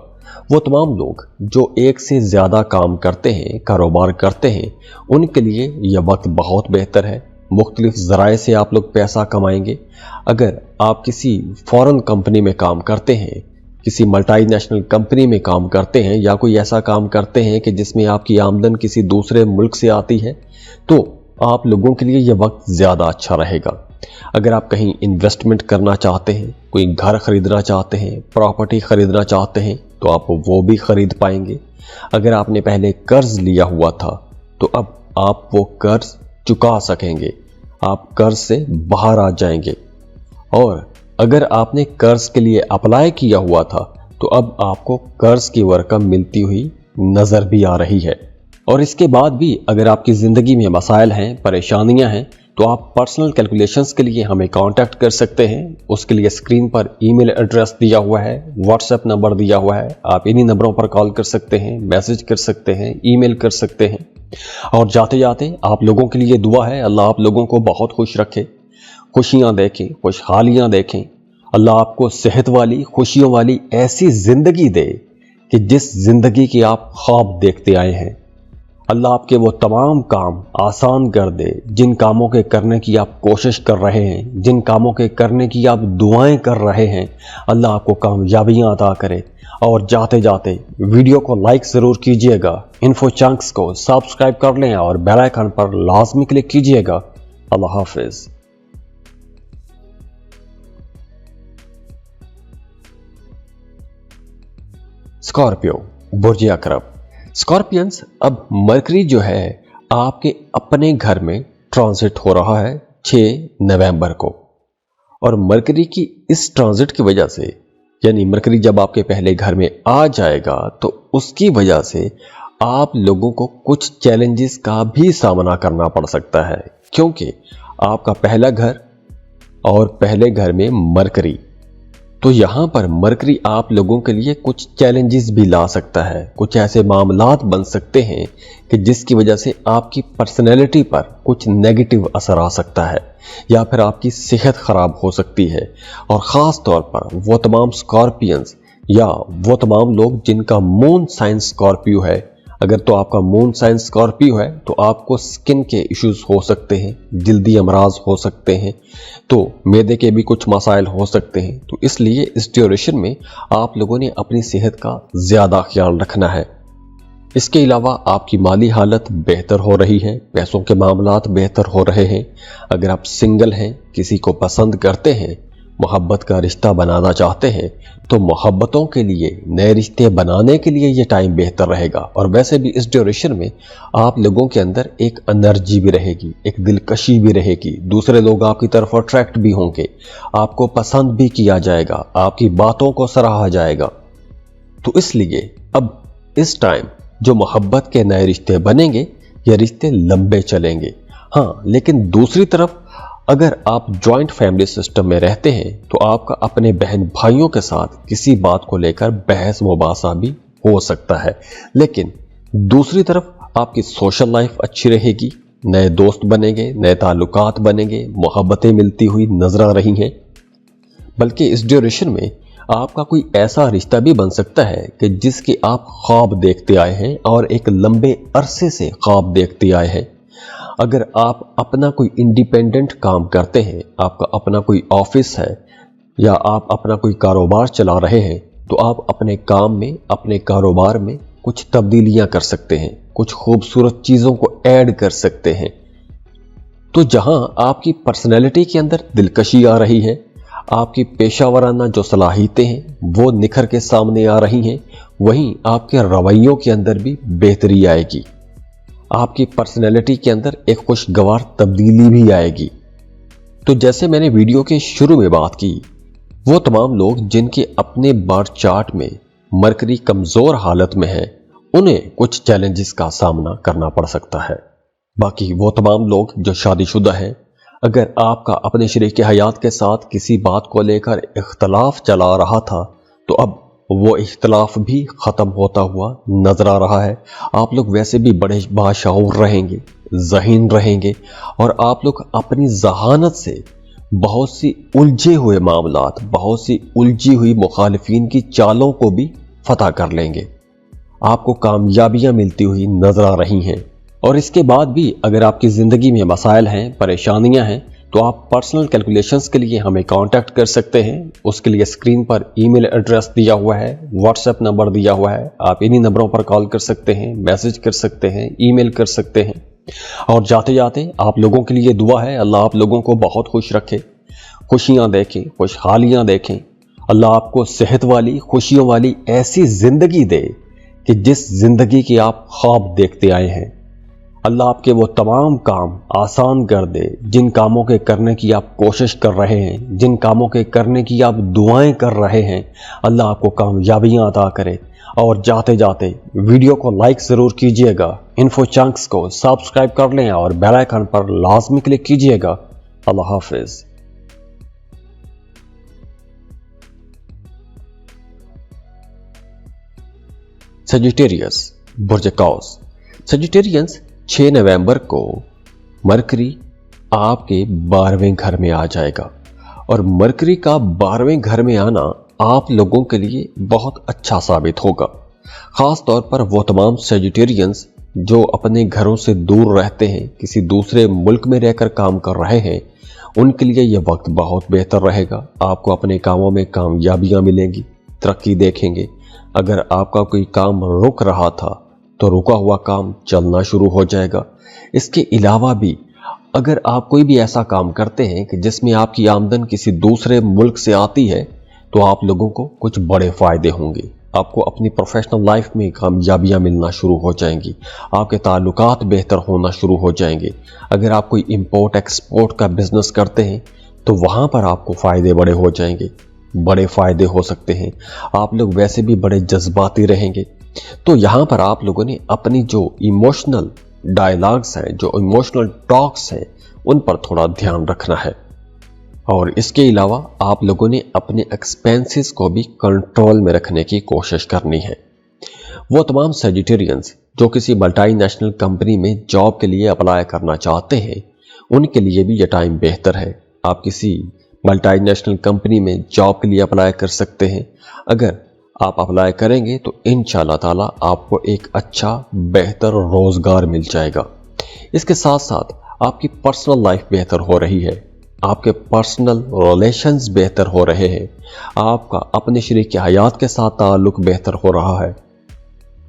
S1: वो तमाम लोग जो एक से ज़्यादा काम करते हैं, कारोबार करते हैं, उनके लिए यह वक्त बहुत बेहतर है। मुख्तलिफ ज़राए से आप लोग पैसा कमाएंगे। अगर आप किसी फॉरेन कंपनी में काम करते हैं, किसी मल्टीनेशनल कंपनी में काम करते हैं, या कोई ऐसा काम करते हैं कि जिसमें आपकी आमदन किसी दूसरे मुल्क से आती है, तो आप लोगों के लिए यह वक्त ज़्यादा अच्छा रहेगा। अगर आप कहीं इन्वेस्टमेंट करना चाहते हैं, कोई घर खरीदना चाहते हैं, प्रॉपर्टी खरीदना चाहते हैं, तो आप वो भी खरीद पाएंगे। अगर आपने पहले कर्ज लिया हुआ था तो अब आप वो कर्ज चुका सकेंगे, आप कर्ज से बाहर आ जाएंगे। और अगर आपने कर्ज के लिए अप्लाई किया हुआ था तो अब आपको कर्ज की रकम मिलती हुई नजर भी आ रही है। और इसके बाद भी अगर आपकी ज़िंदगी में मसाइल हैं, परेशानियां हैं, तो आप पर्सनल कैलकुलेशंस के लिए हमें कांटेक्ट कर सकते हैं। उसके लिए स्क्रीन पर ईमेल एड्रेस दिया हुआ है, व्हाट्सएप नंबर दिया हुआ है। आप इन्हीं नंबरों पर कॉल कर सकते हैं, मैसेज कर सकते हैं, ईमेल कर सकते हैं। और जाते जाते आप लोगों के लिए दुआ है, अल्लाह आप लोगों को बहुत खुश रखे, खुशियां देखें, खुशहालियां देखें। अल्लाह आपको सेहत वाली, खुशियों वाली ऐसी ज़िंदगी दे कि जिस ज़िंदगी की आप ख्वाब देखते आए हैं। अल्लाह आपके वो तमाम काम आसान कर दे जिन कामों के करने की आप कोशिश कर रहे हैं, जिन कामों के करने की आप दुआएं कर रहे हैं। अल्लाह आपको कामयाबियां अता करे। और जाते जाते वीडियो को लाइक ज़रूर कीजिएगा, इन्फो चंक्स को सब्सक्राइब कर लें और बेल आइकन पर लाजमी क्लिक कीजिएगा। अल्लाह हाफिज़। स्कॉर्पियो, बुर्ज अकरब। स्कॉर्पियंस, अब मरकरी जो है आपके अपने घर में ट्रांजिट हो रहा है 6 नवंबर को। और मरकरी की इस ट्रांजिट की वजह से, यानी मरकरी जब आपके पहले घर में आ जाएगा, तो उसकी वजह से आप लोगों को कुछ चैलेंजेस का भी सामना करना पड़ सकता है। क्योंकि आपका पहला घर और पहले घर में मरकरी, तो यहां पर मरकरी आप लोगों के लिए कुछ चैलेंजेस भी ला सकता है। कुछ ऐसे मामलात बन सकते हैं कि जिसकी वजह से आपकी पर्सनैलिटी पर कुछ नेगेटिव असर आ सकता है, या फिर आपकी सेहत खराब हो सकती है। और ख़ास तौर पर वो तमाम स्कॉर्पियंस या वो तमाम लोग जिनका मून साइन स्कॉर्पियो है, अगर तो आपका मून साइन स्कॉर्पियो है तो आपको स्किन के इश्यूज हो सकते हैं, जल्दी अमराज हो सकते हैं, तो मैदे के भी कुछ मसाइल हो सकते हैं। तो इसलिए इस ड्यूरेशन में आप लोगों ने अपनी सेहत का ज़्यादा ख्याल रखना है। इसके अलावा आपकी माली हालत बेहतर हो रही है, पैसों के मामलात बेहतर हो रहे हैं। अगर आप सिंगल हैं, किसी को पसंद करते हैं, मोहब्बत का रिश्ता बनाना चाहते हैं, तो मोहब्बतों के लिए, नए रिश्ते बनाने के लिए ये टाइम बेहतर रहेगा। और वैसे भी इस ड्यूरेशन में आप लोगों के अंदर एक एनर्जी भी रहेगी, एक दिलकशी भी रहेगी, दूसरे लोग आपकी तरफ अट्रैक्ट भी होंगे, आपको पसंद भी किया जाएगा, आपकी बातों को सराहा जाएगा। तो इसलिए अब इस टाइम जो मोहब्बत के नए रिश्ते बनेंगे, ये रिश्ते लंबे चलेंगे। हाँ, लेकिन दूसरी तरफ अगर आप जॉइंट फैमिली सिस्टम में रहते हैं तो आपका अपने बहन भाइयों के साथ किसी बात को लेकर बहस मुबासा भी हो सकता है। लेकिन दूसरी तरफ आपकी सोशल लाइफ अच्छी रहेगी, नए दोस्त बनेंगे, नए ताल्लुकात बनेंगे, मोहब्बतें मिलती हुई नजर आ रही हैं। बल्कि इस ड्यूरेशन में आपका कोई ऐसा रिश्ता भी बन सकता है कि जिसके आप ख्वाब देखते आए हैं और एक लंबे अरसे से ख्वाब देखते आए हैं। अगर आप अपना कोई इंडिपेंडेंट काम करते हैं, आपका अपना कोई ऑफिस है या आप अपना कोई कारोबार चला रहे हैं, तो आप अपने काम में, अपने कारोबार में कुछ तब्दीलियां कर सकते हैं, कुछ खूबसूरत चीज़ों को ऐड कर सकते हैं। तो जहां आपकी पर्सनैलिटी के अंदर दिलकशी आ रही है, आपकी पेशावराना जो सलाहियतें हैं वो निखर के सामने आ रही हैं, वहीं आपके रवैयों के अंदर भी बेहतरी आएगी। आपकी पर्सनैलिटी के अंदर एक खुशगवार तब्दीली भी आएगी। तो जैसे मैंने वीडियो के शुरू में बात की, वो तमाम लोग जिनके अपने बर्थ चार्ट में मरकरी कमज़ोर हालत में है, उन्हें कुछ चैलेंजेस का सामना करना पड़ सकता है। बाकी वो तमाम लोग जो शादीशुदा हैं, अगर आपका अपने शरीक हयात के साथ किसी बात को लेकर इख्तलाफ चला रहा था, तो अब वो इख्तलाफ भी ख़त्म होता हुआ नजर आ रहा है। आप लोग वैसे भी बड़े बाशऊर रहेंगे, ज़हीन रहेंगे और आप लोग अपनी ज़हानत से बहुत सी उलझे हुए मामलात, बहुत सी उलझी हुई मुखालिफिन की चालों को भी फतह कर लेंगे। आपको कामयाबियां मिलती हुई नजर आ रही हैं। और इसके बाद भी अगर आपकी ज़िंदगी में मसाइल हैं, परेशानियां हैं, तो आप पर्सनल कैलकुलेशंस के लिए हमें कांटेक्ट कर सकते हैं। उसके लिए स्क्रीन पर ईमेल एड्रेस दिया हुआ है, व्हाट्सएप नंबर दिया हुआ है। आप इन्हीं नंबरों पर कॉल कर सकते हैं, मैसेज कर सकते हैं, ईमेल कर सकते हैं। और जाते जाते आप लोगों के लिए दुआ है, अल्लाह आप लोगों को बहुत खुश रखे, खुशियां देखें, खुशहालियां देखें। अल्लाह आपको सेहत वाली, खुशियों वाली ऐसी जिंदगी दे कि जिस जिंदगी की आप ख्वाब देखते आए हैं। अल्लाह आपके वो तमाम काम आसान कर दे जिन कामों के करने की आप कोशिश कर रहे हैं, जिन कामों के करने की आप दुआएं कर रहे हैं। अल्लाह आपको कामयाबियां अता करे। और जाते जाते वीडियो को लाइक ज़रूर कीजिएगा, इन्फो चंक्स को सब्सक्राइब कर लें और बेल आइकन पर लाजमी क्लिक कीजिएगा। अल्लाह हाफिज़। सजिटेरियस बुर्ज कौस। सजिटेरियंस 6 नवंबर को मरकरी आपके 12वें घर में आ जाएगा और मरकरी का 12वें घर में आना आप लोगों के लिए बहुत अच्छा साबित होगा। खास तौर पर वो तमाम सजिटेरियंस जो अपने घरों से दूर रहते हैं, किसी दूसरे मुल्क में रहकर काम कर रहे हैं, उनके लिए यह वक्त बहुत बेहतर रहेगा। आपको अपने कामों में कामयाबियां मिलेंगी, तरक्की देखेंगे। अगर आपका कोई काम रुक रहा था तो रुका हुआ काम चलना शुरू हो जाएगा। इसके अलावा भी अगर आप कोई भी ऐसा काम करते हैं कि जिसमें आपकी आमदन किसी दूसरे मुल्क से आती है, तो आप लोगों को कुछ बड़े फायदे होंगे। आपको अपनी प्रोफेशनल लाइफ में कामयाबियां मिलना शुरू हो जाएंगी, आपके ताल्लुकात बेहतर होना शुरू हो जाएंगे। अगर आप कोई इंपोर्ट एक्सपोर्ट का बिजनेस करते हैं तो वहां पर आपको फायदे बड़े हो जाएंगे, बड़े फायदे हो सकते हैं। आप लोग वैसे भी बड़े जज्बाती रहेंगे, तो यहाँ पर आप लोगों ने अपनी जो इमोशनल डायलॉग्स हैं, जो इमोशनल टॉक्स हैं, उन पर थोड़ा ध्यान रखना है। और इसके अलावा आप लोगों ने अपने एक्सपेंसेस को भी कंट्रोल में रखने की कोशिश करनी है। वो तमाम सजिटेरियंस जो किसी मल्टीनेशनल कंपनी में जॉब के लिए अप्लाई करना चाहते हैं, उनके लिए भी यह टाइम बेहतर है। आप किसी मल्टीनेशनल कंपनी में जॉब के लिए अप्लाई कर सकते हैं। अगर आप अप्लाई करेंगे तो इंशाल्लाह ताला आपको एक अच्छा बेहतर रोजगार मिल जाएगा। इसके साथ साथ आपकी पर्सनल लाइफ बेहतर हो रही है, आपके पर्सनल रिलेशंस बेहतर हो रहे हैं, आपका अपने शरीक हयात के साथ ताल्लुक बेहतर हो रहा है।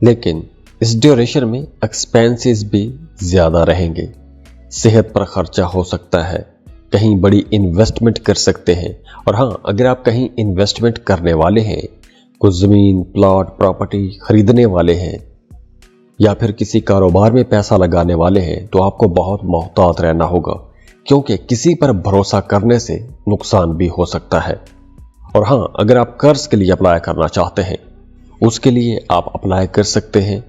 S1: लेकिन इस ड्यूरेशन में एक्सपेंसेस भी ज़्यादा रहेंगे, सेहत पर खर्चा हो सकता है, कहीं बड़ी इन्वेस्टमेंट कर सकते हैं। और हाँ, अगर आप कहीं इन्वेस्टमेंट करने वाले हैं, कुछ ज़मीन प्लॉट प्रॉपर्टी खरीदने वाले हैं या फिर किसी कारोबार में पैसा लगाने वाले हैं, तो आपको बहुत मोहतात रहना होगा, क्योंकि किसी पर भरोसा करने से नुकसान भी हो सकता है। और हाँ, अगर आप कर्ज के लिए अप्लाई करना चाहते हैं, उसके लिए आप अप्लाई कर सकते हैं।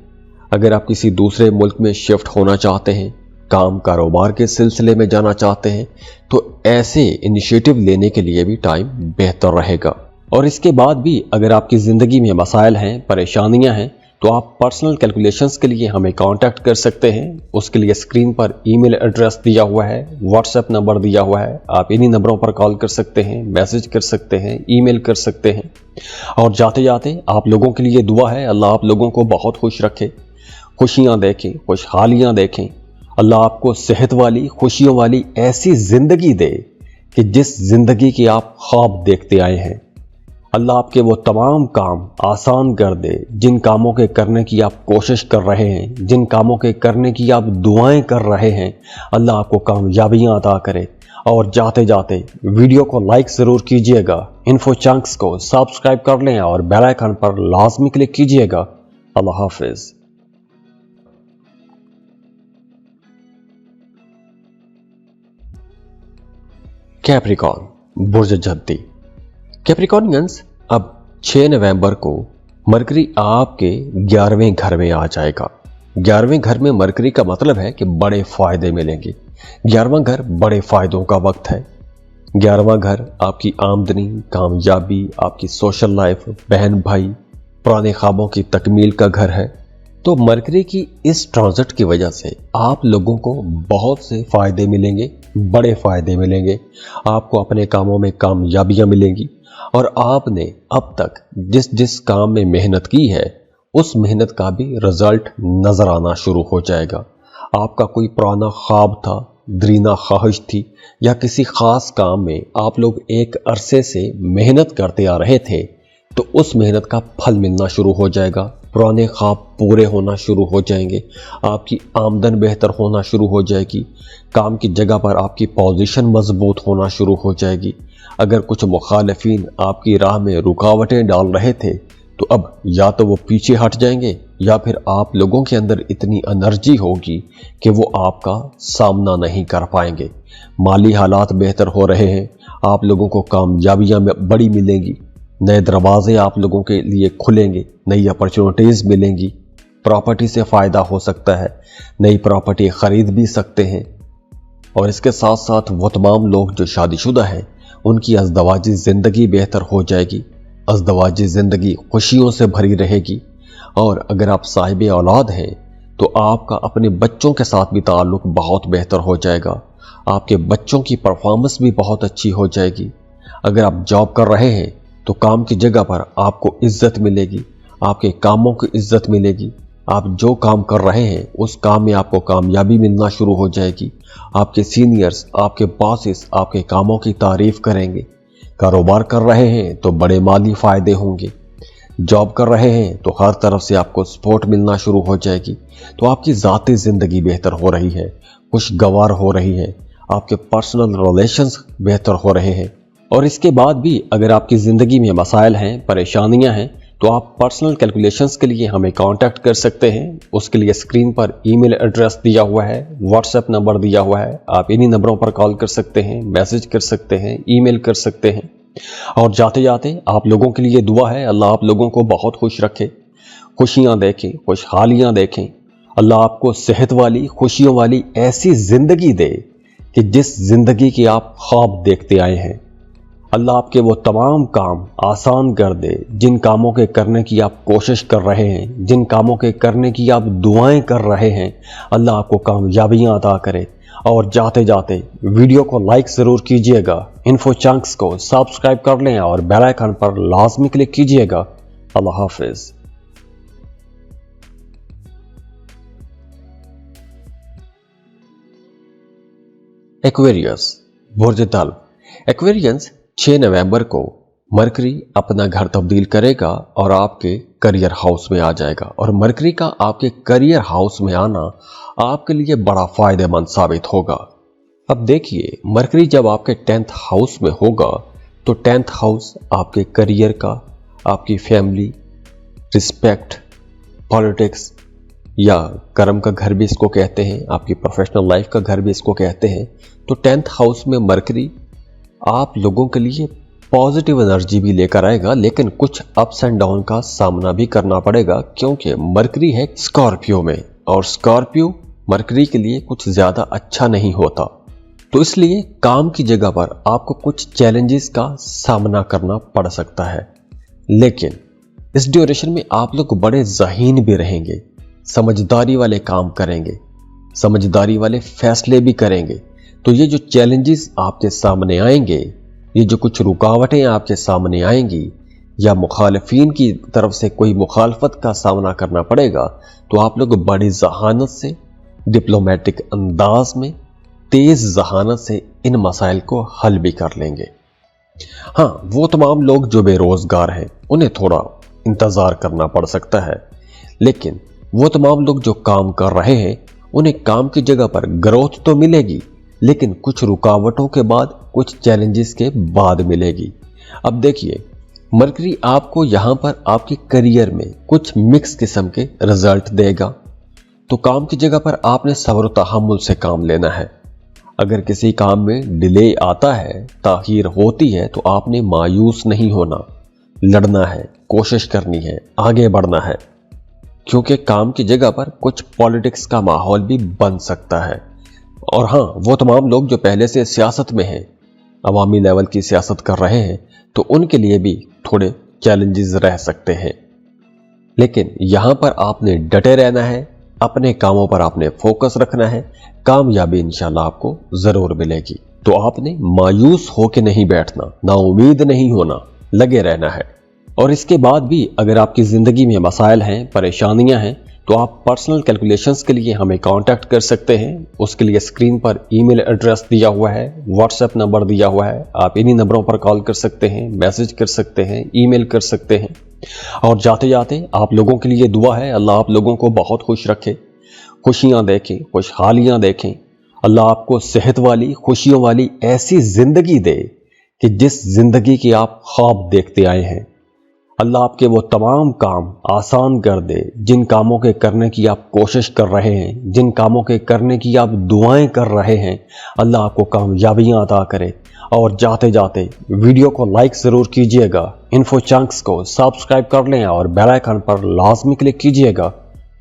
S1: अगर आप किसी दूसरे मुल्क में शिफ्ट होना चाहते हैं, काम कारोबार के सिलसिले में जाना चाहते हैं, तो ऐसे इनिशिएटिव लेने के लिए भी टाइम बेहतर रहेगा। और इसके बाद भी अगर आपकी ज़िंदगी में मसाइल हैं, परेशानियां हैं, तो आप पर्सनल कैलकुलेशंस के लिए हमें कांटेक्ट कर सकते हैं। उसके लिए स्क्रीन पर ईमेल एड्रेस दिया हुआ है, व्हाट्सएप नंबर दिया हुआ है। आप इन्हीं नंबरों पर कॉल कर सकते हैं, मैसेज कर सकते हैं, ईमेल कर सकते हैं। और जाते जाते आप लोगों के लिए दुआ है, अल्लाह आप लोगों को बहुत खुश रखे, खुशियां देखें, खुशहालियां देखें। अल्लाह आपको सेहत वाली, खुशियों वाली ऐसी जिंदगी दे कि जिस जिंदगी की आप ख्वाब देखते आए हैं। अल्लाह आपके वो तमाम काम आसान कर दे जिन कामों के करने की आप कोशिश कर रहे हैं, जिन कामों के करने की आप दुआएं कर रहे हैं। अल्लाह आपको कामयाबियां अता करे। और जाते जाते वीडियो को लाइक ज़रूर कीजिएगा, इन्फो चंक्स को सब्सक्राइब कर लें और बेल आइकन पर लाजमी क्लिक कीजिएगा। अल्लाह हाफिज़। कैप्रिकॉर्न बुर्ज जद्दी। कैप्रिकॉर्नियंस अब 6 नवंबर को मरकरी आपके 11वें घर में आ जाएगा। 11वें घर में मरकरी का मतलब है कि बड़े फायदे मिलेंगे। 11वां घर बड़े फायदों का वक्त है। 11वां घर आपकी आमदनी, कामयाबी, आपकी सोशल लाइफ, बहन भाई, पुराने ख्वाबों की तकमील का घर है। तो मरकरी की इस ट्रांजिट की वजह से आप लोगों को बहुत से फायदे मिलेंगे, बड़े फायदे मिलेंगे। आपको अपने कामों में कामयाबियां मिलेंगी और आपने अब तक जिस जिस काम में मेहनत की है उस मेहनत का भी रिजल्ट नजर आना शुरू हो जाएगा। आपका कोई पुराना ख्वाब था, दरीना ख्वाहिश थी, या किसी खास काम में आप लोग एक अरसे से मेहनत करते आ रहे थे, तो उस मेहनत का फल मिलना शुरू हो जाएगा। पुराने ख्वाब पूरे होना शुरू हो जाएंगे, आपकी आमदन बेहतर होना शुरू हो जाएगी, काम की जगह पर आपकी पोजीशन मजबूत होना शुरू हो जाएगी। अगर कुछ मुखालिफिन आपकी राह में रुकावटें डाल रहे थे तो अब या तो वो पीछे हट जाएंगे या फिर आप लोगों के अंदर इतनी एनर्जी होगी कि वो आपका सामना नहीं कर पाएंगे। माली हालात बेहतर हो रहे हैं, आप लोगों को कामयाबियां बड़ी मिलेंगी, नए दरवाजे आप लोगों के लिए खुलेंगे, नई अपॉर्चुनिटीज मिलेंगी, प्रॉपर्टी से फ़ायदा हो सकता है, नई प्रॉपर्टी ख़रीद भी सकते हैं। और इसके साथ साथ वो तमाम लोग जो शादीशुदा हैं उनकी अज़दवाजी ज़िंदगी बेहतर हो जाएगी, अज़दवाजी ज़िंदगी खुशियों से भरी रहेगी। और अगर आप साहिब औलाद हैं तो आपका अपने बच्चों के साथ भी ताल्लुक़ बहुत बेहतर हो जाएगा, आपके बच्चों की परफॉर्मेंस भी बहुत अच्छी हो जाएगी। अगर आप जॉब कर रहे हैं तो काम की जगह पर आपको इज्जत मिलेगी, आपके कामों की इज्जत मिलेगी, आप जो काम कर रहे हैं उस काम में आपको कामयाबी मिलना शुरू हो जाएगी। आपके सीनियर्स, आपके बॉसेस आपके कामों की तारीफ करेंगे। कारोबार कर रहे हैं तो बड़े माली फायदे होंगे, जॉब कर रहे हैं तो हर तरफ से आपको सपोर्ट मिलना शुरू हो जाएगी। तो आपकी ज़ाती ज़िंदगी बेहतर हो रही है, खुशगवार हो रही है, आपके पर्सनल रिलेशंस बेहतर हो रहे हैं। और इसके बाद भी अगर आपकी ज़िंदगी में मसाइल हैं, परेशानियां हैं, तो आप पर्सनल कैलकुलेशंस के लिए हमें कांटेक्ट कर सकते हैं। उसके लिए स्क्रीन पर ईमेल एड्रेस दिया हुआ है, व्हाट्सएप नंबर दिया हुआ है, आप इन्हीं नंबरों पर कॉल कर सकते हैं, मैसेज कर सकते हैं, ईमेल कर सकते हैं। और जाते जाते आप लोगों के लिए दुआ है, अल्लाह आप लोगों को बहुत खुश रखे, खुशियाँ देखें, खुशहालियाँ देखें। अल्लाह आपको सेहत वाली, खुशियों वाली ऐसी ज़िंदगी दे कि जिस ज़िंदगी की आप ख्वाब देखते आए हैं। अल्लाह आपके वो तमाम काम आसान कर दे जिन कामों के करने की आप कोशिश कर रहे हैं, जिन कामों के करने की आप दुआएं कर रहे हैं। अल्लाह आपको कामयाबियां अता करे। और जाते जाते वीडियो को लाइक ज़रूर कीजिएगा, इन्फो चंक्स को सब्सक्राइब कर लें और बेल आइकन पर लाजमी क्लिक कीजिएगा। अल्लाह हाफिज़। एक्वेरियस बुर्ज तल। एक्वेरियंस 6 नवंबर को मरकरी अपना घर तब्दील करेगा और आपके करियर हाउस में आ जाएगा। और मरकरी का आपके करियर हाउस में आना आपके लिए बड़ा फायदेमंद साबित होगा। अब देखिए, मरकरी जब आपके 10th हाउस में होगा तो 10th हाउस आपके करियर का, आपकी फैमिली, रिस्पेक्ट, पॉलिटिक्स या कर्म का घर भी इसको कहते हैं, आपकी प्रोफेशनल लाइफ का घर भी इसको कहते हैं। तो 10th हाउस में मरकरी आप लोगों के लिए पॉजिटिव एनर्जी भी लेकर आएगा, लेकिन कुछ अप्स एंड डाउन का सामना भी करना पड़ेगा, क्योंकि मरकरी है स्कॉर्पियो में और स्कॉर्पियो मरकरी के लिए कुछ ज्यादा अच्छा नहीं होता। तो इसलिए काम की जगह पर आपको कुछ चैलेंजेस का सामना करना पड़ सकता है, लेकिन इस ड्यूरेशन में आप लोग बड़े ज़हीन भी रहेंगे, समझदारी वाले काम करेंगे, समझदारी वाले फैसले भी करेंगे। तो ये जो चैलेंजेस आपके सामने आएंगे, ये जो कुछ रुकावटें आपके सामने आएंगी या मुखालिफिन की तरफ से कोई मुखालफत का सामना करना पड़ेगा, तो आप लोग बड़ी जहानत से, डिप्लोमेटिक अंदाज में, तेज जहानत से इन मसाइल को हल भी कर लेंगे। हाँ, वो तमाम लोग जो बेरोजगार हैं उन्हें थोड़ा इंतज़ार करना पड़ सकता है, लेकिन वो तमाम लोग जो काम कर रहे हैं उन्हें काम की जगह पर ग्रोथ तो मिलेगी, लेकिन कुछ रुकावटों के बाद, कुछ चैलेंजेस के बाद मिलेगी। अब देखिए, मरकरी आपको यहाँ पर आपके करियर में कुछ मिक्स किस्म के रिजल्ट देगा। तो काम की जगह पर आपने सब्र तहम्मुल से काम लेना है। अगर किसी काम में डिले आता है, ताखीर होती है, तो आपने मायूस नहीं होना, लड़ना है, कोशिश करनी है, आगे बढ़ना है, क्योंकि काम की जगह पर कुछ पॉलिटिक्स का माहौल भी बन सकता है। और हाँ, वो तमाम लोग जो पहले से सियासत में हैं, अवामी लेवल की सियासत कर रहे हैं, तो उनके लिए भी थोड़े चैलेंजेस रह सकते हैं। लेकिन यहां पर आपने डटे रहना है, अपने कामों पर आपने फोकस रखना है, कामयाबी इंशाल्लाह आपको जरूर मिलेगी। तो आपने मायूस होके नहीं बैठना, नाउम्मीद नहीं होना, लगे रहना है। और इसके बाद भी अगर आपकी जिंदगी में मसाइल हैं, परेशानियां हैं, तो आप पर्सनल कैलकुलेशंस के लिए हमें कांटेक्ट कर सकते हैं। उसके लिए स्क्रीन पर ईमेल एड्रेस दिया हुआ है, व्हाट्सएप नंबर दिया हुआ है, आप इन्हीं नंबरों पर कॉल कर सकते हैं, मैसेज कर सकते हैं, ईमेल कर सकते हैं। और जाते जाते आप लोगों के लिए दुआ है, अल्लाह आप लोगों को बहुत खुश रखे, खुशियां देखें, खुशहालियां देखें। अल्लाह आपको सेहत वाली, खुशियों वाली ऐसी जिंदगी दे कि जिस जिंदगी की आप ख्वाब देखते आए हैं। अल्लाह आपके वो तमाम काम आसान कर दे जिन कामों के करने की आप कोशिश कर रहे हैं, जिन कामों के करने की आप दुआएं कर रहे हैं। अल्लाह आपको कामयाबियां अता करे। और जाते जाते वीडियो को लाइक जरूर कीजिएगा, इन्फो चंक्स को सब्सक्राइब कर लें और बेल आइकन पर लाजमी क्लिक कीजिएगा।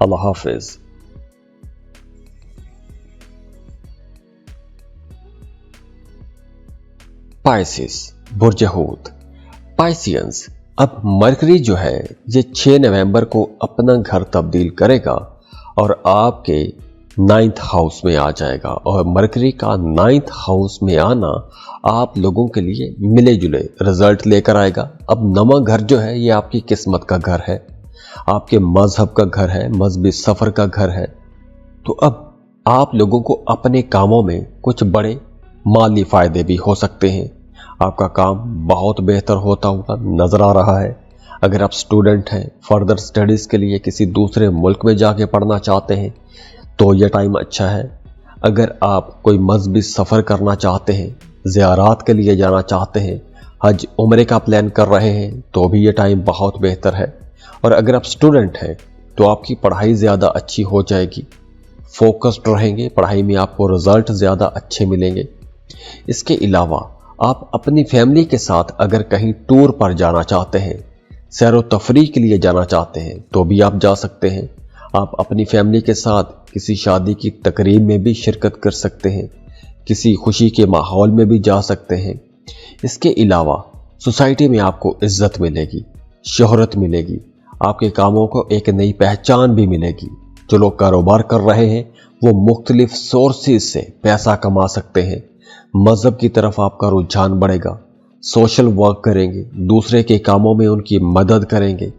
S1: अल्लाह हाफिज। पाइसिस, बुर्ज हूत। पाइसियंस, अब मरकरी जो है ये 6 नवंबर को अपना घर तब्दील करेगा और आपके 9th हाउस में आ जाएगा। और मरकरी का 9th हाउस में आना आप लोगों के लिए मिले जुले रिजल्ट लेकर आएगा। अब नवा घर जो है ये आपकी किस्मत का घर है, आपके मजहब का घर है, मजहबी सफर का घर है। तो अब आप लोगों को अपने कामों में कुछ बड़े माली फायदे भी हो सकते हैं। आपका काम बहुत बेहतर होता हुआ नजर आ रहा है। अगर आप स्टूडेंट हैं, फर्दर स्टडीज के लिए किसी दूसरे मुल्क में जाके पढ़ना चाहते हैं तो यह टाइम अच्छा है। अगर आप कोई मजहबी सफ़र करना चाहते हैं, ज़ियारात के लिए जाना चाहते हैं, हज उम्रे का प्लान कर रहे हैं तो भी ये टाइम बहुत बेहतर है। और अगर आप स्टूडेंट हैं तो आपकी पढ़ाई ज़्यादा अच्छी हो जाएगी, फोकस्ड रहेंगे, पढ़ाई में आपको रिजल्ट ज़्यादा अच्छे मिलेंगे। इसके अलावा आप अपनी फैमिली के साथ अगर कहीं टूर पर जाना चाहते हैं, सैर व तफरीह के लिए जाना चाहते हैं तो भी आप जा सकते हैं। आप अपनी फैमिली के साथ किसी शादी की तकरीब में भी शिरकत कर सकते हैं, किसी खुशी के माहौल में भी जा सकते हैं। इसके अलावा सोसाइटी में आपको इज्जत मिलेगी, शोहरत मिलेगी, आपके कामों को एक नई पहचान भी मिलेगी। जो लोग कारोबार कर रहे हैं वो मुख्तलिफ सोर्सेज से पैसा कमा सकते हैं। मजहब की तरफ आपका रुझान बढ़ेगा, सोशल वर्क करेंगे, दूसरे के कामों में उनकी मदद करेंगे।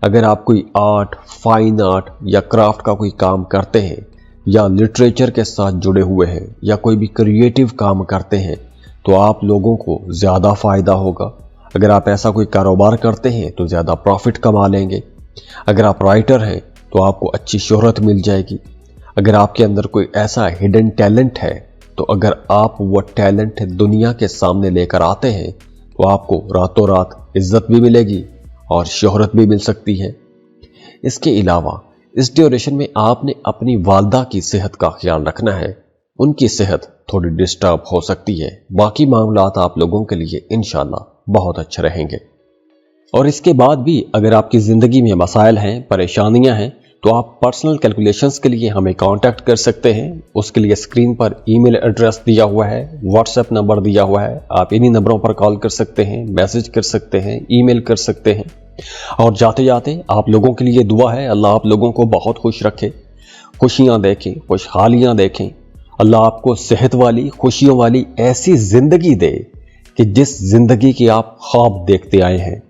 S1: अगर आप कोई आर्ट, फाइन आर्ट या क्राफ्ट का कोई काम करते हैं या लिटरेचर के साथ जुड़े हुए हैं या कोई भी क्रिएटिव काम करते हैं तो आप लोगों को ज़्यादा फ़ायदा होगा। अगर आप ऐसा कोई कारोबार करते हैं तो ज़्यादा प्रॉफिट कमा लेंगे। अगर आप राइटर हैं तो आपको अच्छी शोहरत मिल जाएगी। अगर आपके अंदर कोई ऐसा हिडन टैलेंट है तो अगर आप वो टैलेंट दुनिया के सामने लेकर आते हैं तो आपको रातों रात इज्जत भी मिलेगी और शोहरत भी मिल सकती है। इसके अलावा इस ड्यूरेशन में आपने अपनी वालदा की सेहत का ख्याल रखना है। उनकी सेहत थोड़ी डिस्टर्ब हो सकती है, बाकी मामलात आप लोगों के लिए इंशाल्लाह बहुत अच्छे रहेंगे। और इसके बाद भी अगर आपकी ज़िंदगी में मसाइल हैं, परेशानियां हैं, तो आप पर्सनल कैलकुलेशंस के लिए हमें कांटेक्ट कर सकते हैं। उसके लिए स्क्रीन पर ईमेल एड्रेस दिया हुआ है, व्हाट्सएप नंबर दिया हुआ है, आप इन्हीं नंबरों पर कॉल कर सकते हैं, मैसेज कर सकते हैं, ईमेल कर सकते हैं। और जाते जाते आप लोगों के लिए दुआ है, अल्लाह आप लोगों को बहुत खुश रखे, खुशियां देखें, खुशहालियां देखें। अल्लाह आपको सेहत वाली, खुशियों वाली ऐसी जिंदगी दे कि जिस जिंदगी की आप ख्वाब देखते आए हैं।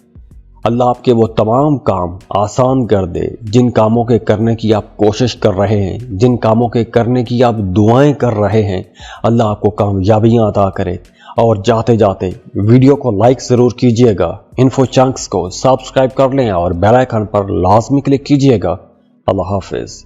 S1: अल्लाह आपके वो तमाम काम आसान कर दे जिन कामों के करने की आप कोशिश कर रहे हैं, जिन कामों के करने की आप दुआएं कर रहे हैं। अल्लाह आपको कामयाबियां अता करे। और जाते जाते वीडियो को लाइक ज़रूर कीजिएगा, इन्फो चंक्स को सब्सक्राइब कर लें और बेल आइकन पर लाजमी क्लिक कीजिएगा। अल्लाह हाफिज़।